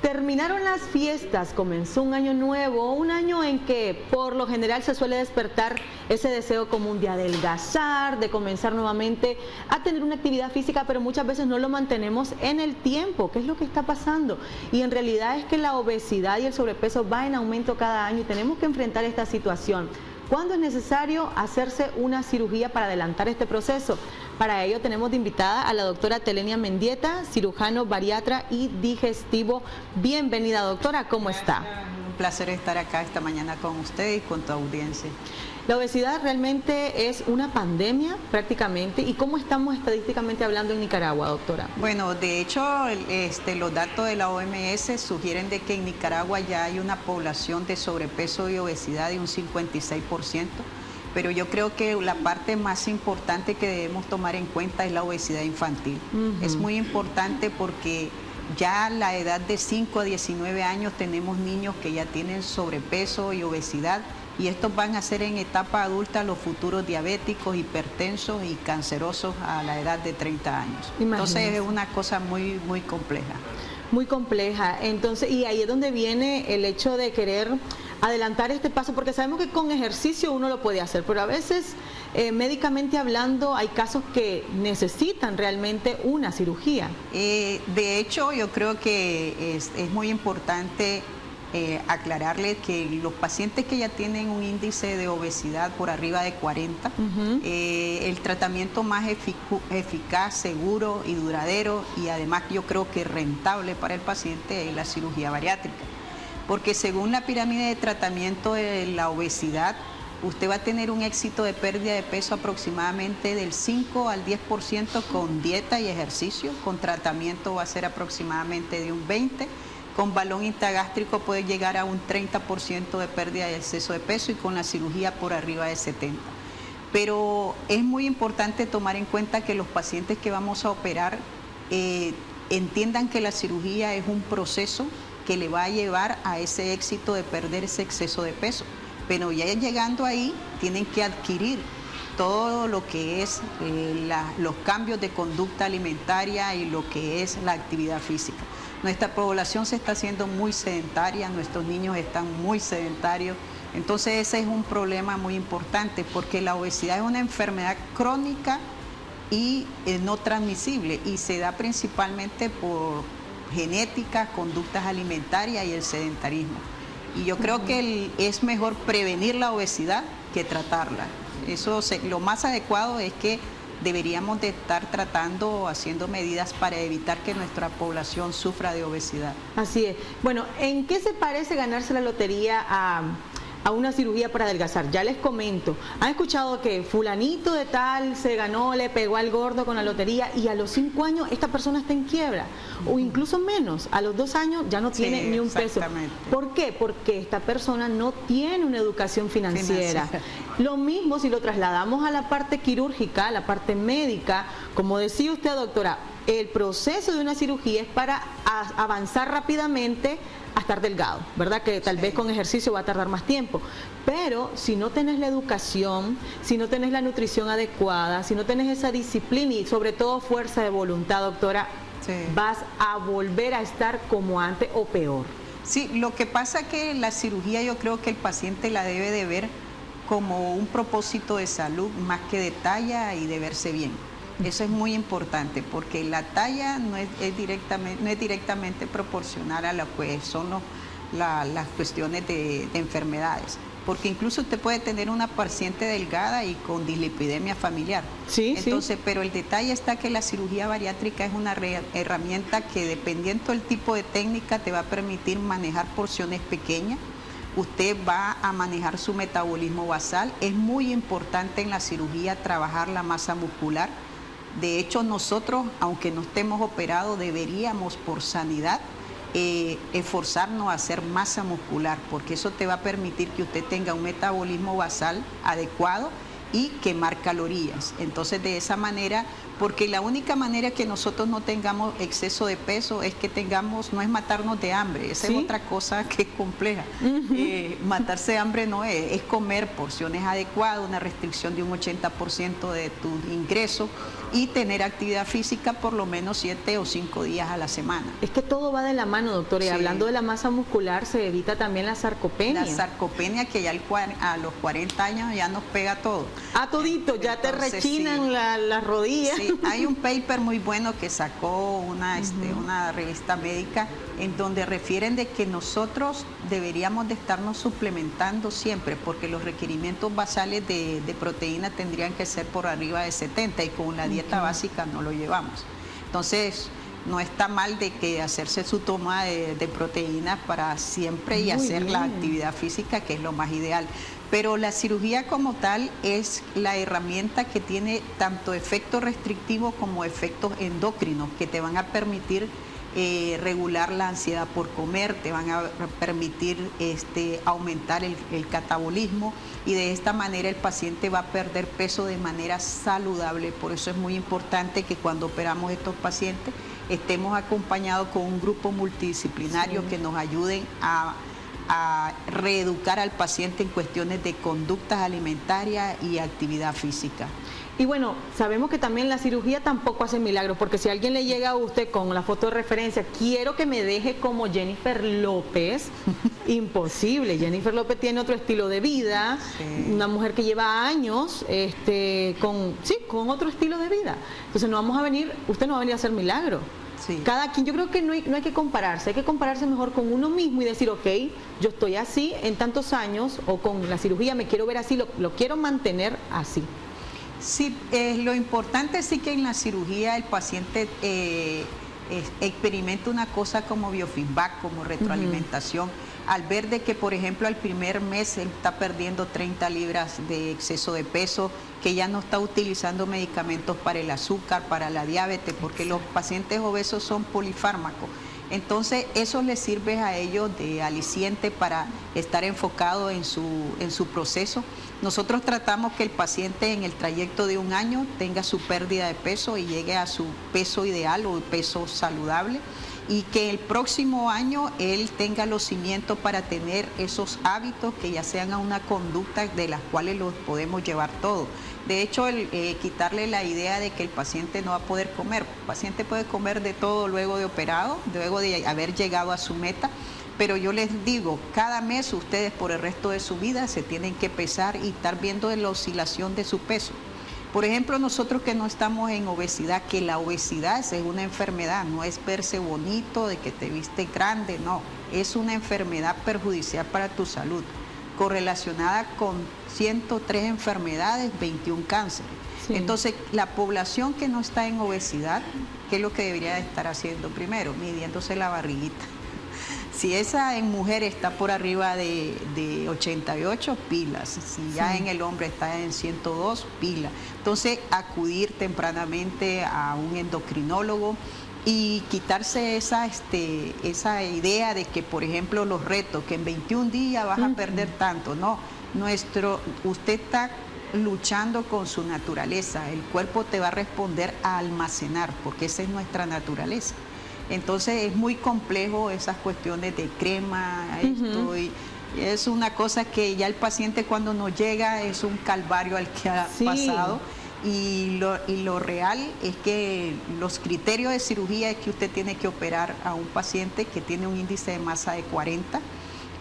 Terminaron las fiestas, comenzó un año nuevo, un año en que por lo general se suele despertar ese deseo común de adelgazar, de comenzar nuevamente a tener una actividad física, pero muchas veces no lo mantenemos en el tiempo. ¿Qué es lo que está pasando? Y en realidad es que la obesidad y el sobrepeso va en aumento cada año y tenemos que enfrentar esta situación. ¿Cuándo es necesario hacerse una cirugía para adelantar este proceso? Para ello tenemos de invitada a la doctora Telenia Mendieta, cirujano bariatra y digestivo. Bienvenida, doctora, ¿cómo está? Un placer estar acá esta mañana con usted y con tu audiencia. La obesidad realmente es una pandemia prácticamente. ¿Y cómo estamos estadísticamente hablando en Nicaragua, doctora? Bueno, de hecho, los datos de la OMS sugieren de que en Nicaragua ya hay una población de sobrepeso y obesidad de un 56%, pero yo creo que la parte más importante que debemos tomar en cuenta es la obesidad infantil. Es muy importante porque ya a la edad de 5 a 19 años tenemos niños que ya tienen sobrepeso y obesidad, y estos van a ser en etapa adulta los futuros diabéticos, hipertensos y cancerosos a la edad de 30 años. Entonces es una cosa muy compleja. Muy compleja. Entonces, y ahí es donde viene el hecho de querer adelantar este paso, porque sabemos que con ejercicio uno lo puede hacer, pero a veces médicamente hablando hay casos que necesitan realmente una cirugía. De hecho, yo creo que es muy importante aclararle que los pacientes que ya tienen un índice de obesidad por arriba de 40, el tratamiento más eficaz, seguro y duradero, y además yo creo que rentable para el paciente, es la cirugía bariátrica. Porque según la pirámide de tratamiento de la obesidad, usted va a tener un éxito de pérdida de peso aproximadamente del 5 al 10% con dieta y ejercicio. Con tratamiento va a ser aproximadamente de un 20%. Con balón intragástrico puede llegar a un 30% de pérdida de exceso de peso, y con la cirugía por arriba de 70%. Pero es muy importante tomar en cuenta que los pacientes que vamos a operar entiendan que la cirugía es un proceso que le va a llevar a ese éxito de perder ese exceso de peso. Pero ya llegando ahí, tienen que adquirir todo lo que es los cambios de conducta alimentaria y lo que es la actividad física. Nuestra población se está haciendo muy sedentaria, nuestros niños están muy sedentarios, entonces ese es un problema muy importante, porque la obesidad es una enfermedad crónica y no transmisible, y se da principalmente por genética, conductas alimentarias y el sedentarismo. Y yo creo que es mejor prevenir la obesidad que tratarla. Lo más adecuado es que deberíamos de estar tratando, haciendo medidas para evitar que nuestra población sufra de obesidad. Así es. Bueno, ¿en qué se parece ganarse la lotería a una cirugía para adelgazar? Ya les comento. ¿Han escuchado que fulanito de tal se ganó, le pegó al gordo con la lotería, y a los 5 años esta persona está en quiebra? O incluso menos, a los 2 años ya no tiene ni un peso. ¿Por qué? Porque esta persona no tiene una educación financiera. Lo mismo si lo trasladamos a la parte quirúrgica, a la parte médica. Como decía usted, doctora, el proceso de una cirugía es para avanzar rápidamente a estar delgado, ¿verdad? Que tal vez con ejercicio va a tardar más tiempo. Pero si no tenés la educación, si no tenés la nutrición adecuada, si no tenés esa disciplina y sobre todo fuerza de voluntad, doctora, vas a volver a estar como antes o peor. Sí, lo que pasa es que la cirugía yo creo que el paciente la debe de ver como un propósito de salud más que de talla y de verse bien. Eso es muy importante, porque la talla no es directamente proporcional a lo que son las cuestiones de enfermedades. Porque incluso usted puede tener una paciente delgada y con dislipidemia familiar. Entonces, pero el detalle está que la cirugía bariátrica es una herramienta que, dependiendo del tipo de técnica, te va a permitir manejar porciones pequeñas. Usted va a manejar su metabolismo basal. Es muy importante en la cirugía trabajar la masa muscular. De hecho, nosotros, aunque no estemos operados, deberíamos por sanidad esforzarnos a hacer masa muscular, porque eso te va a permitir que usted tenga un metabolismo basal adecuado y quemar calorías. Entonces, de esa manera, porque la única manera que nosotros no tengamos exceso de peso es que no es matarnos de hambre. Esa es otra cosa que es compleja. Matarse de hambre no es comer porciones adecuadas, una restricción de un 80% de tu ingreso, y tener actividad física por lo menos 7 o 5 días a la semana. Es que todo va de la mano, doctora, y hablando de la masa muscular, se evita también la sarcopenia. La sarcopenia que ya a los 40 años ya nos pega todo. A todito, ya te rechinan las rodillas. Sí, hay un paper muy bueno que sacó una revista médica en donde refieren de que nosotros deberíamos de estarnos suplementando siempre, porque los requerimientos basales de proteína tendrían que ser por arriba de 70 y con la dieta básica no lo llevamos. Entonces, no está mal de que hacerse su toma de proteínas para siempre y hacer la actividad física, que es lo más ideal. Pero la cirugía como tal es la herramienta que tiene tanto efectos restrictivos como efectos endocrinos que te van a permitir regular la ansiedad por comer, te van a permitir aumentar el catabolismo y de esta manera el paciente va a perder peso de manera saludable. Por eso es muy importante que cuando operamos estos pacientes estemos acompañados con un grupo multidisciplinario que nos ayuden a reeducar al paciente en cuestiones de conductas alimentarias y actividad física. Y bueno, sabemos que también la cirugía tampoco hace milagros, porque si alguien le llega a usted con la foto de referencia, quiero que me deje como Jennifer López, imposible. Jennifer López tiene otro estilo de vida, una mujer que lleva años con otro estilo de vida. Entonces usted no va a venir a hacer milagros. Sí. Cada quien, yo creo que no hay que compararse, hay que compararse mejor con uno mismo y decir, ok, yo estoy así en tantos años, o con la cirugía me quiero ver así, lo quiero mantener así. Sí, lo importante sí que en la cirugía el paciente experimenta una cosa como biofeedback, como retroalimentación, al ver de que, por ejemplo, al primer mes él está perdiendo 30 libras de exceso de peso, que ya no está utilizando medicamentos para el azúcar, para la diabetes, porque los pacientes obesos son polifármacos. Entonces, eso les sirve a ellos de aliciente para estar enfocado en su proceso. Nosotros tratamos que el paciente en el trayecto de un año tenga su pérdida de peso y llegue a su peso ideal o peso saludable, y que el próximo año él tenga los cimientos para tener esos hábitos que ya sean a una conducta de las cuales los podemos llevar todos. De hecho, quitarle la idea de que el paciente no va a poder comer. El paciente puede comer de todo luego de operado, luego de haber llegado a su meta, pero yo les digo, cada mes ustedes por el resto de su vida se tienen que pesar y estar viendo la oscilación de su peso. Por ejemplo, nosotros que no estamos en obesidad, que la obesidad es una enfermedad, no es verse bonito, de que te viste grande, no, es una enfermedad perjudicial para tu salud, correlacionada con 103 enfermedades, 21 cánceres. Sí. Entonces, la población que no está en obesidad, ¿qué es lo que debería de estar haciendo primero? Midiéndose la barriguita. Si esa en mujer está por arriba de 88, pilas. Si ya en el hombre está en 102, pilas. Entonces, acudir tempranamente a un endocrinólogo y quitarse esa idea de que, por ejemplo, los retos, que en 21 días vas a perder tanto. No, usted está luchando con su naturaleza. El cuerpo te va a responder a almacenar, porque esa es nuestra naturaleza. Entonces es muy complejo esas cuestiones de crema, esto, y es una cosa que ya el paciente cuando nos llega es un calvario al que ha pasado, y lo real es que los criterios de cirugía es que usted tiene que operar a un paciente que tiene un índice de masa de 40,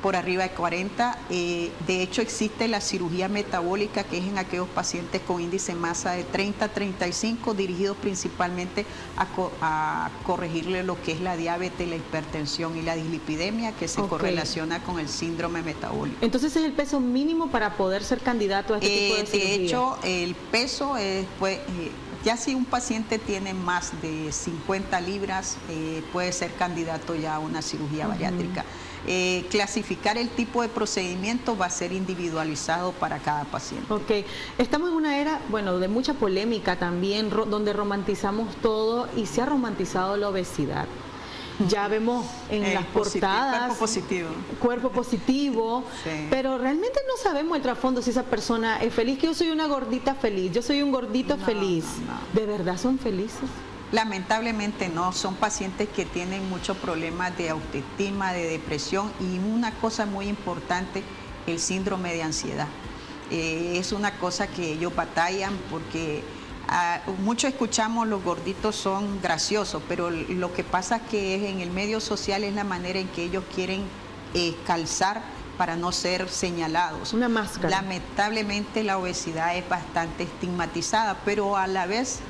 por arriba de 40. De hecho, existe la cirugía metabólica, que es en aquellos pacientes con índice de masa de 30 a 35, dirigidos principalmente a corregirle lo que es la diabetes, la hipertensión y la dislipidemia, que se correlaciona con el síndrome metabólico. Entonces, ¿es el peso mínimo para poder ser candidato a este tipo de cirugía? De hecho, el peso es... ya si un paciente tiene más de 50 libras, puede ser candidato ya a una cirugía bariátrica. Clasificar el tipo de procedimiento va a ser individualizado para cada paciente. Ok, estamos en una era, bueno, de mucha polémica también, donde romantizamos todo y se ha romantizado la obesidad. Ya vemos en las portadas cuerpo positivo, sí. Pero realmente no sabemos el trasfondo, si esa persona es feliz, que yo soy una gordita feliz, yo soy un gordito feliz. No. ¿De verdad son felices? Lamentablemente no, son pacientes que tienen muchos problemas de autoestima, de depresión, y una cosa muy importante, el síndrome de ansiedad. Es una cosa que ellos batallan porque mucho escuchamos los gorditos son graciosos, pero lo que pasa que es en el medio social es la manera en que ellos quieren calzar para no ser señalados. Una máscara. Lamentablemente la obesidad es bastante estigmatizada, pero a la vez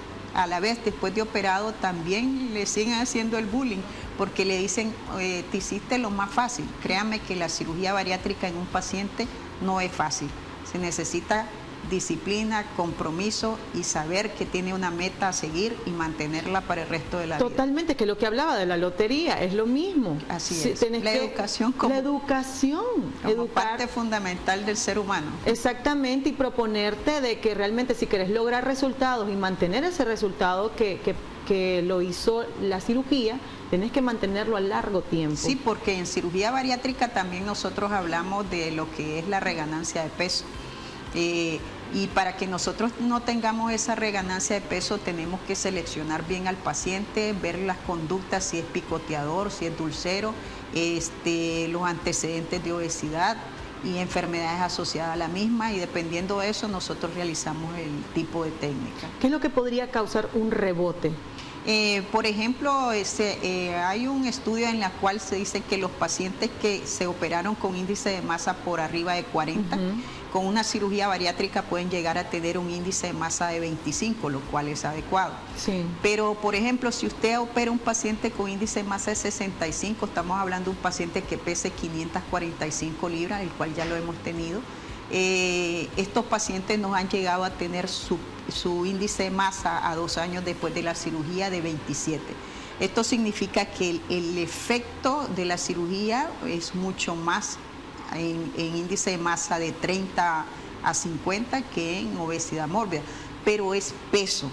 después de operado también le siguen haciendo el bullying porque le dicen te hiciste lo más fácil. Créanme que la cirugía bariátrica en un paciente no es fácil. Se necesita disciplina, compromiso y saber que tiene una meta a seguir y mantenerla para el resto de la vida. Totalmente, que lo que hablaba de la lotería es lo mismo. Así es. La educación como parte fundamental del ser humano. Exactamente, y proponerte de que realmente si quieres lograr resultados y mantener ese resultado que lo hizo la cirugía, tenés que mantenerlo a largo tiempo. Sí, porque en cirugía bariátrica también nosotros hablamos de lo que es la reganancia de peso. Y para que nosotros no tengamos esa reganancia de peso tenemos que seleccionar bien al paciente, ver las conductas, si es picoteador, si es dulcero, los antecedentes de obesidad y enfermedades asociadas a la misma, y dependiendo de eso nosotros realizamos el tipo de técnica. ¿Qué es lo que podría causar un rebote? Por ejemplo, hay un estudio en el cual se dice que los pacientes que se operaron con índice de masa por arriba de 40, con una cirugía bariátrica pueden llegar a tener un índice de masa de 25, lo cual es adecuado. Sí. Pero, por ejemplo, si usted opera un paciente con índice de masa de 65, estamos hablando de un paciente que pese 545 libras, el cual ya lo hemos tenido. Estos pacientes nos han llegado a tener su índice de masa a 2 años después de la cirugía de 27. Esto significa que el efecto de la cirugía es mucho más en índice de masa de 30 a 50 que en obesidad mórbida, pero es peso,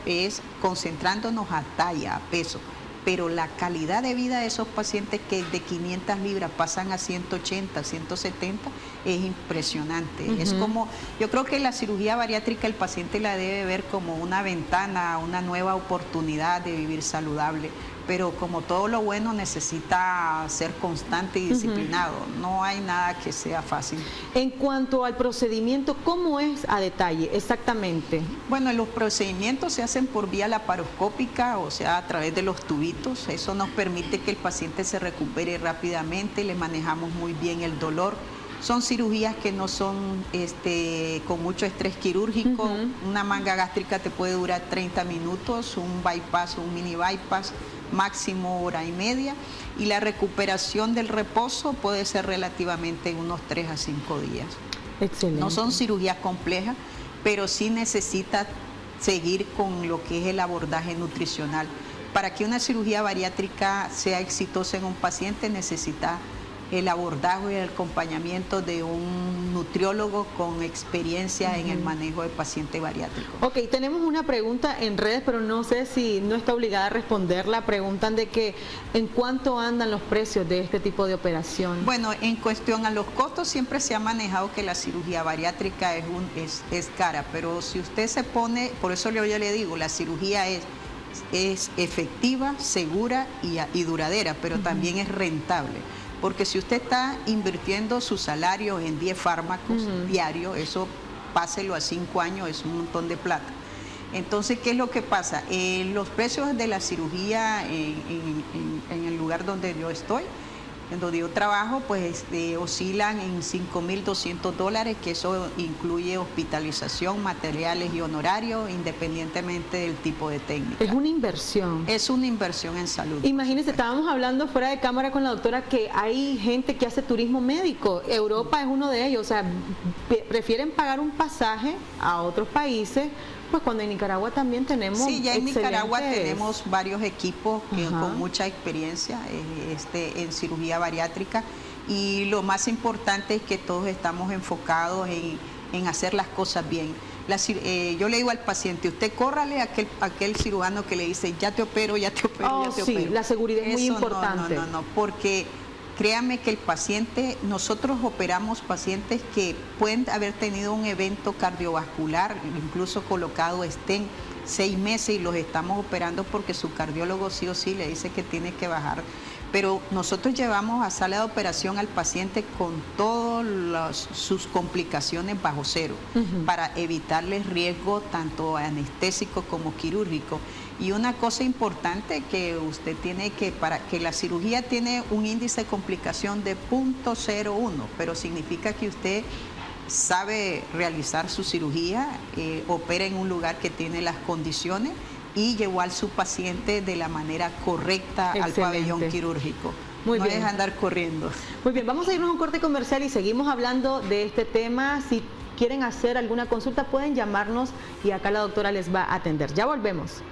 es concentrándonos a talla, a peso. Pero la calidad de vida de esos pacientes que de 500 libras pasan a 180, 170 es impresionante. Es como, yo creo que la cirugía bariátrica el paciente la debe ver como una ventana, una nueva oportunidad de vivir saludable, pero como todo lo bueno necesita ser constante y disciplinado. No hay nada que sea fácil. En cuanto al procedimiento, ¿cómo es a detalle exactamente? Bueno, los procedimientos se hacen por vía laparoscópica, o sea, a través de los tubitos. Eso nos permite que el paciente se recupere rápidamente, le manejamos muy bien el dolor. Son cirugías que no son con mucho estrés quirúrgico. Una manga gástrica te puede durar 30 minutos, un bypass, un mini bypass, máximo 1 hora y media, y la recuperación del reposo puede ser relativamente unos 3 a 5 días. Excelente. No son cirugías complejas, pero sí necesita seguir con lo que es el abordaje nutricional. Para que una cirugía bariátrica sea exitosa en un paciente necesita el abordaje y el acompañamiento de un nutriólogo con experiencia en el manejo de paciente bariátrico. Ok, tenemos una pregunta en redes, pero no sé si no está obligada a responderla. Preguntan de que en cuánto andan los precios de este tipo de operación. Bueno, en cuestión a los costos siempre se ha manejado que la cirugía bariátrica es cara, pero si usted se pone, por eso yo le digo, la cirugía es efectiva, segura y duradera, pero también es rentable. Porque si usted está invirtiendo su salario en 10 fármacos diarios, eso páselo a 5 años, es un montón de plata. Entonces, ¿qué es lo que pasa? Los precios de la cirugía en el lugar donde yo estoy, en donde yo trabajo, pues oscilan en $5,200, que eso incluye hospitalización, materiales y honorarios, independientemente del tipo de técnica. Es una inversión. Es una inversión en salud. Imagínense, estábamos hablando fuera de cámara con la doctora que hay gente que hace turismo médico. Europa es uno de ellos, o sea, prefieren pagar un pasaje a otros países. Pues cuando en Nicaragua también tenemos. Sí, ya en Nicaragua tenemos varios equipos con mucha experiencia en cirugía bariátrica, y lo más importante es que todos estamos enfocados en hacer las cosas bien. Yo le digo al paciente, usted córrale a aquel cirujano que le dice, ya te opero, ya te opero, ya te opero. Sí, la seguridad es muy importante. No, porque créame que el paciente, nosotros operamos pacientes que pueden haber tenido un evento cardiovascular, incluso colocado stent 6 meses, y los estamos operando porque su cardiólogo sí o sí le dice que tiene que bajar pero nosotros llevamos a sala de operación al paciente con todas sus complicaciones bajo cero, para evitarles riesgo tanto anestésico como quirúrgico. Y una cosa importante que usted tiene para que la cirugía tiene un índice de complicación de 0.01, pero significa que usted sabe realizar su cirugía, opera en un lugar que tiene las condiciones y llevó a su paciente de la manera correcta al pabellón quirúrgico. Muy bien. No es andar corriendo. Muy bien, vamos a irnos a un corte comercial y seguimos hablando de este tema. Si quieren hacer alguna consulta pueden llamarnos y acá la doctora les va a atender. Ya volvemos.